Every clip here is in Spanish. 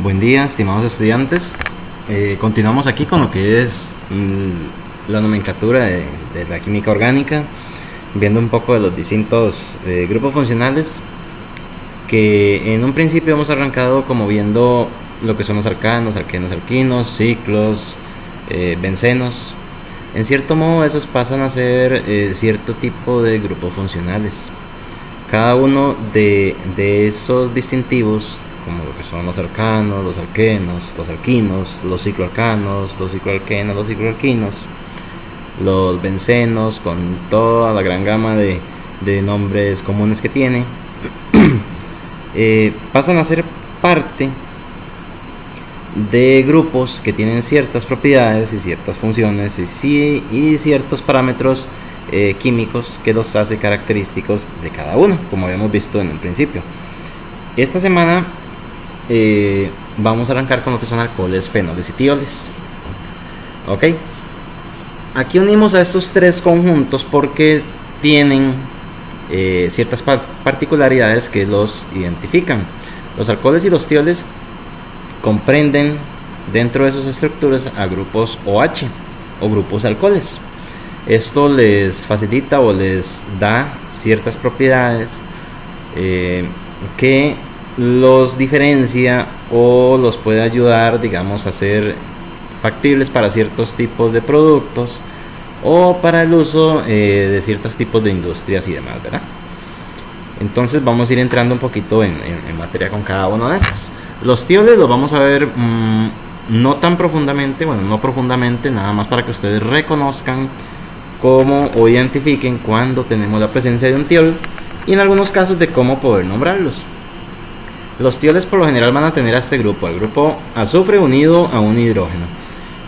Buen día, estimados estudiantes. Continuamos aquí con lo que es la nomenclatura de la química orgánica, viendo un poco de los distintos grupos funcionales, que en un principio hemos arrancado como viendo lo que son los alcanos, alquenos, alquinos, ciclos, bencenos. En cierto modo esos pasan a ser cierto tipo de grupos funcionales. Cada uno de esos distintivos, como lo que son los alcanos, los alquenos, los alquinos, los cicloalcanos, los cicloalquenos, los cicloalquinos, los bencenos, con toda la gran gama de nombres comunes que tiene, pasan a ser parte de grupos que tienen ciertas propiedades y ciertas funciones y ciertos parámetros químicos que los hace característicos de cada uno, como habíamos visto en el principio. Esta semana vamos a arrancar con lo que son alcoholes, fenoles y tioles. Ok, aquí unimos a estos tres conjuntos porque tienen ciertas particularidades que los identifican. Los alcoholes y los tioles comprenden dentro de sus estructuras a grupos OH o grupos alcoholes. Esto les facilita o les da ciertas propiedades que los diferencia o los puede ayudar, digamos, a ser factibles para ciertos tipos de productos o para el uso de ciertos tipos de industrias y demás, ¿verdad? Entonces vamos a ir entrando un poquito en materia con cada uno de estos. Los tioles los vamos a ver no tan profundamente, bueno, no profundamente, nada más para que ustedes reconozcan cómo o identifiquen cuando tenemos la presencia de un tiol y en algunos casos de cómo poder nombrarlos. Los tioles por lo general van a tener a este grupo, al grupo azufre unido a un hidrógeno.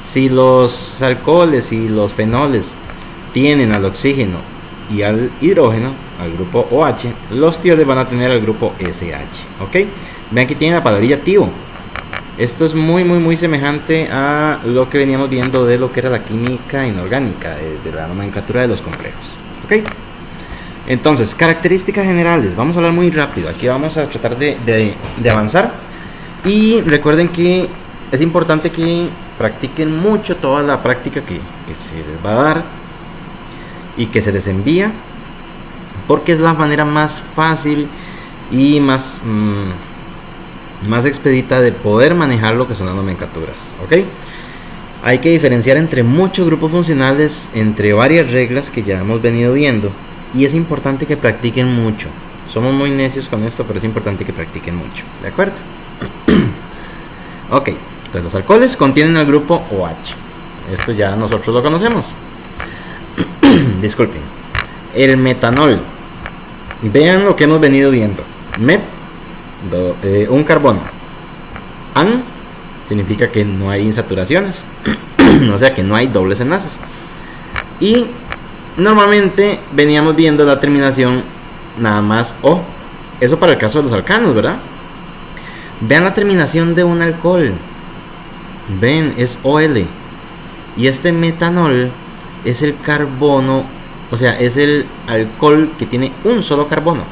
Si los alcoholes y los fenoles tienen al oxígeno y al hidrógeno, al grupo OH, los tioles van a tener al grupo SH. ¿Ok? Vean que tiene la palabrilla tio. Esto es muy semejante a lo que veníamos viendo de lo que era la química inorgánica, de la nomenclatura de los complejos. ¿Ok? Entonces, características generales, vamos a hablar muy rápido, aquí vamos a tratar de avanzar y recuerden que es importante que practiquen mucho toda la práctica que se les va a dar y que se les envía, porque es la manera más fácil y más expedita de poder manejar lo que son las nomenclaturas. ¿Ok? Hay que diferenciar entre muchos grupos funcionales, entre varias reglas que ya hemos venido viendo. Y es importante que practiquen mucho. Somos muy necios con esto, pero es importante que practiquen mucho. ¿De acuerdo? Ok, entonces los alcoholes contienen el grupo OH. Esto ya nosotros lo conocemos. Disculpen. El metanol. Vean lo que hemos venido viendo. Met, un carbono. An significa que no hay insaturaciones. O sea que no hay dobles enlaces. Y normalmente veníamos viendo la terminación nada más O. Eso para el caso de los alcanos, ¿verdad? Vean la terminación de un alcohol. Ven, es OL. Y este metanol es el carbono, o sea, es el alcohol que tiene un solo carbono.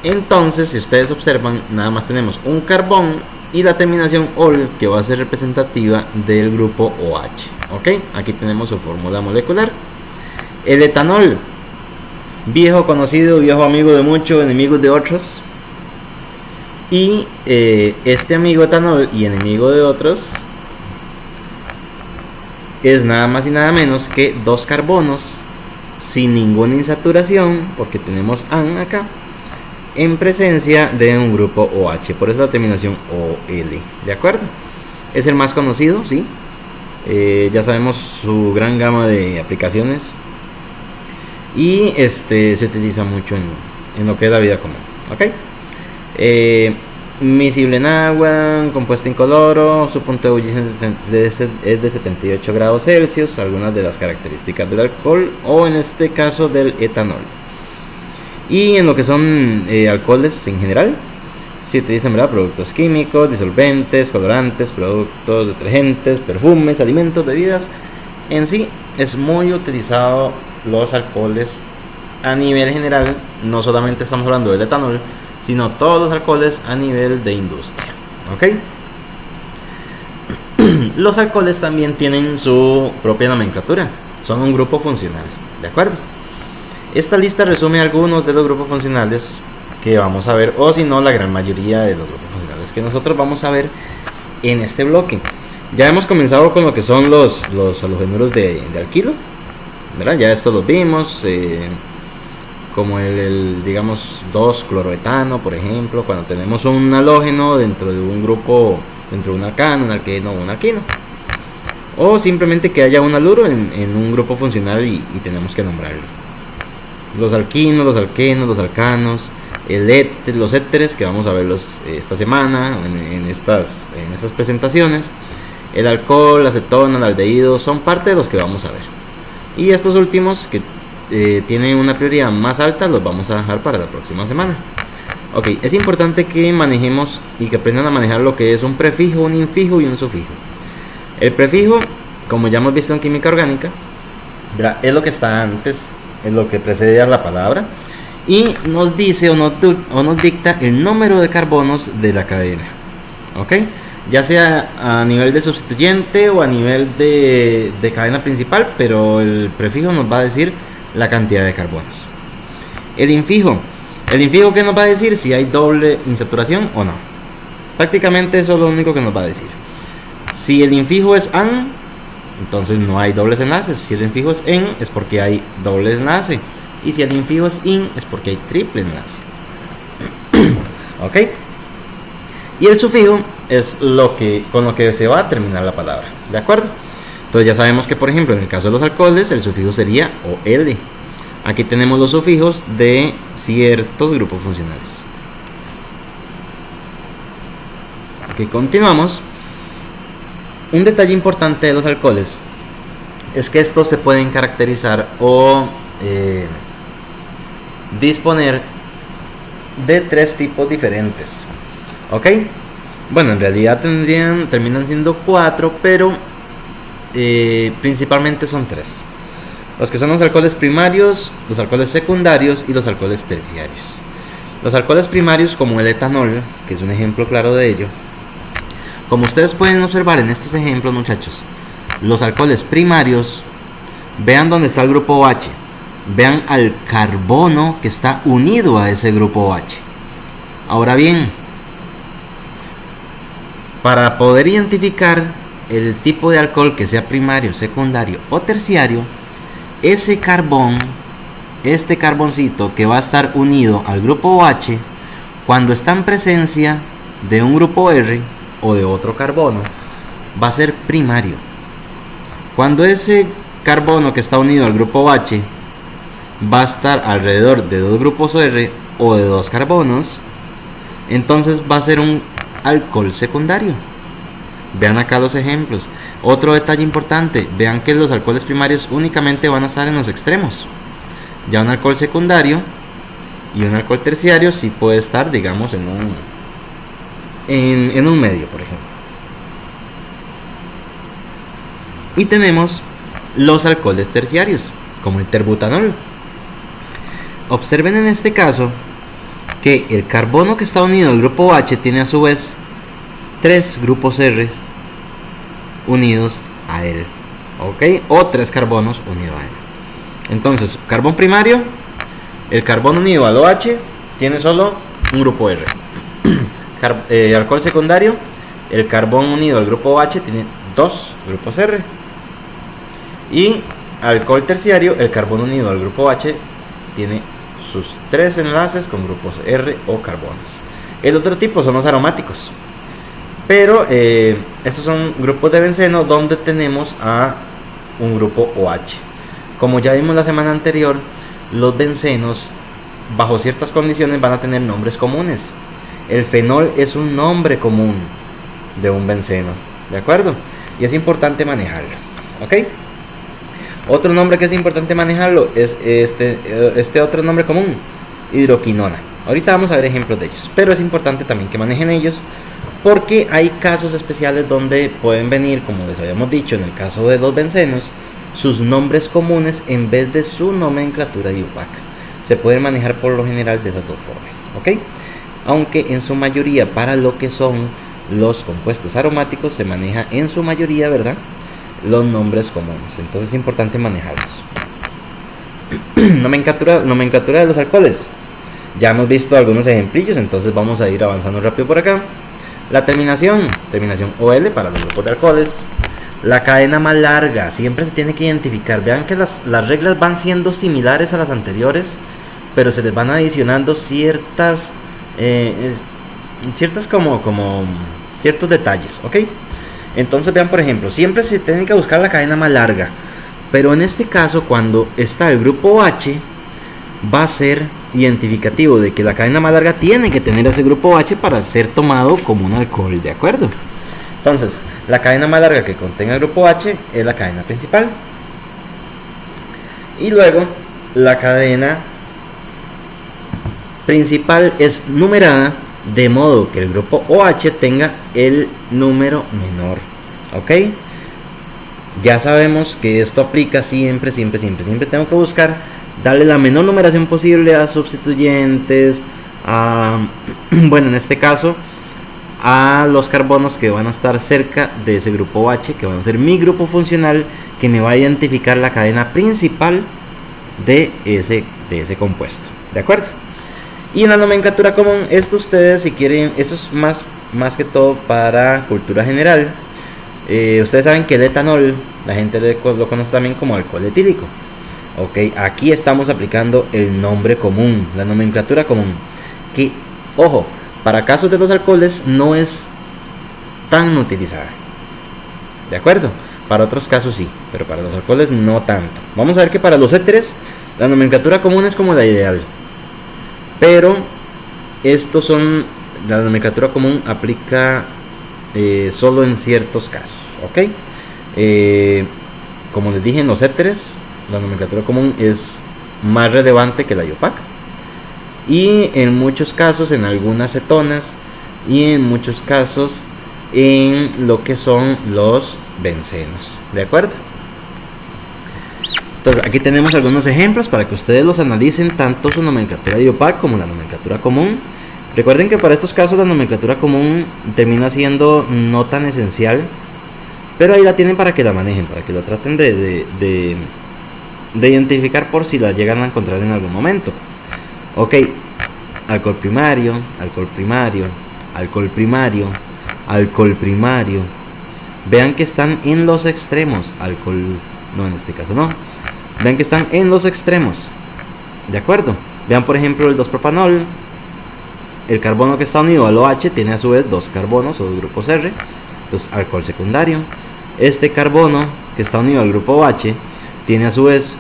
Entonces, si ustedes observan, nada más tenemos un carbón y la terminación OL, que va a ser representativa del grupo OH. ¿Ok? Aquí tenemos su fórmula molecular. El etanol, viejo conocido, viejo amigo de muchos, enemigos de otros. Y este amigo etanol y enemigo de otros es nada más y nada menos que dos carbonos sin ninguna insaturación, porque tenemos AN acá, en presencia de un grupo OH, por eso la terminación OL. ¿De acuerdo? Es el más conocido, ¿sí? Ya sabemos su gran gama de aplicaciones y se utiliza mucho en lo que es la vida común. ¿Ok? Miscible en agua, compuesto incoloro, su punto de ebullición es de 78 grados Celsius, algunas de las características del alcohol o en este caso del etanol. Y en lo que son alcoholes en general, se utilizan, ¿verdad?, productos químicos, disolventes, colorantes, productos detergentes, perfumes, alimentos, bebidas. En sí es muy utilizado los alcoholes a nivel general. No solamente estamos hablando del etanol, sino todos los alcoholes a nivel de industria. ¿Ok? Los alcoholes también tienen su propia nomenclatura, son un grupo funcional, ¿de acuerdo? Esta lista resume algunos de los grupos funcionales que vamos a ver, o si no, la gran mayoría de los grupos funcionales que nosotros vamos a ver en este bloque. Ya hemos comenzado con lo que son los halogenuros de alquilo, ¿verdad? Ya esto los vimos, como el digamos 2-cloroetano, por ejemplo, cuando tenemos un halógeno dentro de un grupo, dentro de un alcano, un alqueno o un alquino, o simplemente que haya un haluro en un grupo funcional y tenemos que nombrarlo. Los alquinos, los alquenos, los alcanos, los éteres, que vamos a verlos esta semana en estas presentaciones, el alcohol, la acetona, el aldehído, son parte de los que vamos a ver. Y estos últimos, que tienen una prioridad más alta, los vamos a dejar para la próxima semana. Ok, es importante que manejemos y que aprendan a manejar lo que es un prefijo, un infijo y un sufijo. El prefijo, como ya hemos visto en química orgánica, es lo que está antes, es lo que precede a la palabra, y nos dice o nos dicta el número de carbonos de la cadena. Ok, ya sea a nivel de sustituyente o a nivel de cadena principal, pero el prefijo nos va a decir la cantidad de carbonos. El infijo que nos va a decir si hay doble insaturación o no. Prácticamente eso es lo único que nos va a decir. Si el infijo es AN, entonces no hay dobles enlaces. Si el infijo es EN, es porque hay doble enlace. Y si el infijo es IN, es porque hay triple enlace. Ok. Y el sufijo es con lo que se va a terminar la palabra, ¿de acuerdo? Entonces ya sabemos que, por ejemplo, en el caso de los alcoholes, el sufijo sería OL. Aquí tenemos los sufijos de ciertos grupos funcionales. Ok, continuamos. Un detalle importante de los alcoholes es que estos se pueden caracterizar o disponer de 3 tipos diferentes. Ok, bueno, en realidad terminan siendo 4, pero principalmente son 3. Los que son los alcoholes primarios, los alcoholes secundarios y los alcoholes terciarios. Los alcoholes primarios, como el etanol, que es un ejemplo claro de ello. Como ustedes pueden observar en estos ejemplos, muchachos, los alcoholes primarios, vean dónde está el grupo OH, vean al carbono que está unido a ese grupo OH. Ahora bien, para poder identificar el tipo de alcohol que sea primario, secundario o terciario, ese carbón, este carboncito que va a estar unido al grupo OH, cuando está en presencia de un grupo R o de otro carbono, va a ser primario. Cuando ese carbono que está unido al grupo OH va a estar alrededor de 2 grupos R o de 2 carbonos, entonces va a ser un alcohol secundario. Vean acá los ejemplos. Otro detalle importante, vean que los alcoholes primarios únicamente van a estar en los extremos. Ya un alcohol secundario y un alcohol terciario sí puede estar, digamos, en un medio, por ejemplo. Y tenemos los alcoholes terciarios, como el terbutanol. Observen en este caso que el carbono que está unido al grupo OH tiene a su vez 3 grupos R unidos a él, ¿ok? O 3 carbonos unidos a él. Entonces, carbón primario, el carbono unido al OH tiene solo un grupo R. Alcohol secundario, el carbón unido al grupo OH tiene 2 grupos R. Y alcohol terciario, el carbón unido al grupo OH tiene sus 3 enlaces con grupos R o carbonos. El otro tipo son los aromáticos, pero estos son grupos de benceno donde tenemos a un grupo OH. Como ya vimos la semana anterior, los bencenos bajo ciertas condiciones van a tener nombres comunes. El fenol es un nombre común de un benceno, ¿de acuerdo? Y es importante manejarlo, ¿ok? Otro nombre que es importante manejarlo es este otro nombre común, hidroquinona. Ahorita vamos a ver ejemplos de ellos, pero es importante también que manejen ellos, porque hay casos especiales donde pueden venir, como les habíamos dicho, en el caso de los bencenos, sus nombres comunes en vez de su nomenclatura IUPAC. Se pueden manejar por lo general de esas dos formas, ¿ok? aunque en su mayoría para lo que son los compuestos aromáticos se maneja en su mayoría, ¿verdad?, los nombres comunes. Entonces es importante manejarlos. Nomenclatura de los alcoholes. Ya hemos visto algunos ejemplillos, entonces vamos a ir avanzando rápido por acá. La terminación OL para los grupos de alcoholes. La cadena más larga, siempre se tiene que identificar. Vean que las reglas van siendo similares a las anteriores, pero se les van adicionando ciertos detalles, ¿ok? Entonces vean, por ejemplo, siempre se tiene que buscar la cadena más larga, pero en este caso, cuando está el grupo H, va a ser identificativo de que la cadena más larga tiene que tener ese grupo H para ser tomado como un alcohol, ¿de acuerdo? Entonces, la cadena más larga que contenga el grupo H es la cadena principal. Y luego, la cadena principal es numerada de modo que el grupo OH tenga el número menor. ¿Ok? Ya sabemos que esto aplica siempre. Tengo que buscar darle la menor numeración posible a sustituyentes, bueno, en este caso, a los carbonos que van a estar cerca de ese grupo OH, que van a ser mi grupo funcional, que me va a identificar la cadena principal de ese compuesto. ¿De acuerdo? Y en la nomenclatura común, esto ustedes, si quieren, eso es más que todo para cultura general. Ustedes saben que el etanol, la gente lo conoce también como alcohol etílico. Ok, aquí estamos aplicando el nombre común, la nomenclatura común. Que, ojo, para casos de los alcoholes no es tan utilizada. ¿De acuerdo? Para otros casos sí, pero para los alcoholes no tanto. Vamos a ver que para los éteres la nomenclatura común es como la ideal. Pero la nomenclatura común aplica solo en ciertos casos, ¿ok? Como les dije, en los éteres la nomenclatura común es más relevante que la IUPAC. Y en muchos casos, en algunas cetonas, y en muchos casos en lo que son los bencenos, ¿de acuerdo? Entonces aquí tenemos algunos ejemplos para que ustedes los analicen, tanto su nomenclatura IUPAC como la nomenclatura común. Recuerden que para estos casos la nomenclatura común termina siendo no tan esencial, pero ahí la tienen para que la manejen, para que lo traten de identificar por si la llegan a encontrar en algún momento. Ok, alcohol primario, alcohol primario, alcohol primario, alcohol primario. Vean que están en los extremos. No, en este caso no. Vean que están en los extremos. ¿De acuerdo? Vean, por ejemplo, el 2-propanol. El carbono que está unido al OH tiene a su vez 2 carbonos o 2 grupos R. Entonces, alcohol secundario. Este carbono que está unido al grupo OH tiene a su vez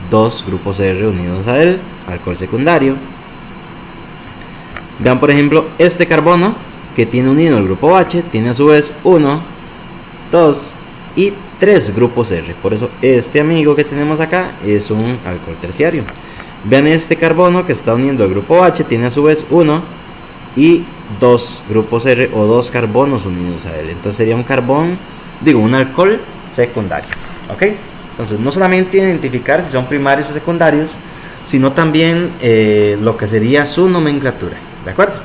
2 grupos R unidos a él. Alcohol secundario. Vean, por ejemplo, este carbono que tiene unido al grupo OH tiene a su vez 1, 2 y 3 grupos R. Por eso este amigo que tenemos acá es un alcohol terciario. Vean, este carbono que está uniendo al grupo OH tiene a su vez 1 y 2 grupos R o 2 carbonos unidos a él. Entonces sería un alcohol secundario. ¿Ok? Entonces no solamente identificar si son primarios o secundarios, sino también lo que sería su nomenclatura. ¿De acuerdo?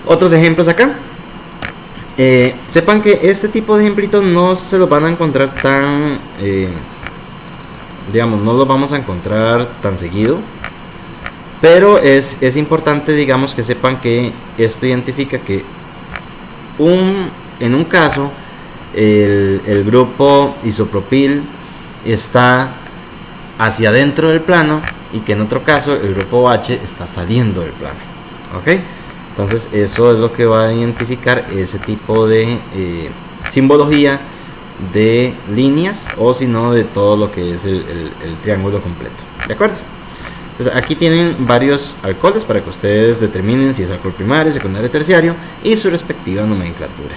Otros ejemplos acá. Sepan que este tipo de ejemplitos no se los van a encontrar tan, no los vamos a encontrar tan seguido, pero es importante, digamos, que sepan que esto identifica que en un caso el grupo isopropil está hacia adentro del plano y que en otro caso el grupo OH está saliendo del plano. ¿Ok? Entonces eso es lo que va a identificar ese tipo de simbología de líneas, o si no de todo lo que es el triángulo completo. ¿De acuerdo? Entonces aquí tienen varios alcoholes para que ustedes determinen si es alcohol primario, secundario, terciario y su respectiva nomenclatura.